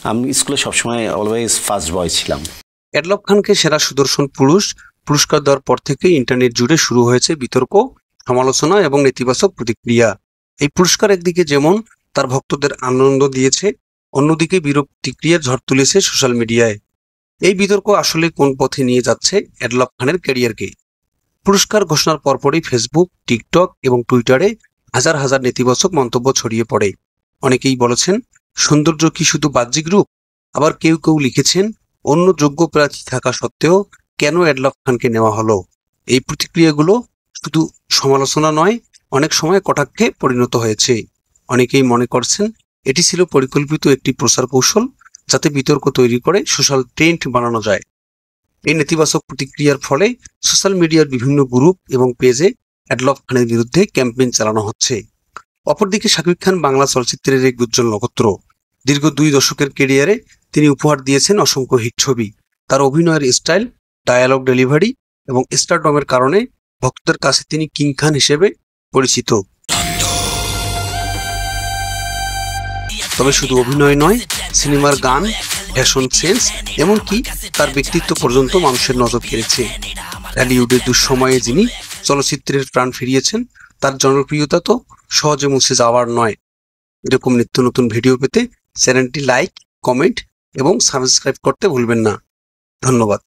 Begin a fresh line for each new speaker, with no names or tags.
আমি স্কুলে সবসময় অলওয়েজ ফার্স্ট বয় ছিলাম।
অ্যাডলব খানকে সেরা সুদর্শন পুরুষ পুরস্কার দেওয়ার পর থেকে ইন্টারনেট জুড়ে শুরু হয়েছে বিতর্ক, সমালোচনা এবং নেতিবাচক প্রতিক্রিয়া। এই পুরস্কার একদিকে যেমন তার ভক্তদের আনন্দ দিয়েছে, অন্যদিকে বিরূপ প্রতিক্রিয়ার ঝড় তুলেছে সোশ্যাল মিডিয়ায়। এই বিতর্ক আসলে কোন পথে নিয়ে যাচ্ছে অ্যাডলব খানের ক্যারিয়ারকে? পুরস্কার ঘোষণার পরপরই ফেসবুক, টিকটক এবং টুইটারে হাজার হাজার নেতিবাচক মন্তব্য ছড়িয়ে পড়ে। অনেকেই বলেছেন, সৌন্দর্য কি শুধু বাহ্যিক রূপ? আবার কেউ কেউ লিখেছেন, অন্য যোগ্য প্রার্থী থাকা সত্ত্বেও কেন অ্যাডলব খানকে নেওয়া হলো? এই প্রতিক্রিয়াগুলো শুধু সমালোচনা নয়, অনেক সময় কটাক্ষে পরিণত হয়েছে। অনেকেই মনে করছেন এটি ছিল পরিকল্পিত একটি প্রচার কৌশল, যাতে বিতর্ক তৈরি করে সোশ্যাল ট্রেন্ড বানানো যায়। এই নেতিবাচক প্রতিক্রিয়ার ফলে সোশ্যাল মিডিয়ার বিভিন্ন গ্রুপ এবং পেজে অ্যাডলব খানের বিরুদ্ধে ক্যাম্পেইন চালানো হচ্ছে। অপরদিকে শাকিব খান বাংলা চলচ্চিত্রের এক উজ্জ্বল নক্ষত্র। দীর্ঘ 2 দশকের ক্যারিয়ারে তিনি উপহার দিয়েছেন অসংখ্য হিট ছবি। তার অভিনয়ের স্টাইল, ডায়ালগ ডেলিভারি এবং স্টারডমের কারণে ভক্তদের কাছে তিনি কিং খান হিসেবে পরিচিত। তবে শুধু অভিনয় নয়, সিনেমার গান, ফ্যাশন সেন্স, এমনকি তার ব্যক্তিত্ব পর্যন্ত মানুষের নজর কেড়েছে। টলিউডের দুঃসময়ে যিনি চলচ্চিত্রের প্রাণ ফিরিয়েছেন, তার জনপ্রিয়তা তো সহজে মুছে যাওয়ার নয়। এরকম নিত্য নতুন ভিডিও পেতে চ্যানেলটি লাইক, কমেন্ট এবং সাবস্ক্রাইব করতে ভুলবেন না। ধন্যবাদ।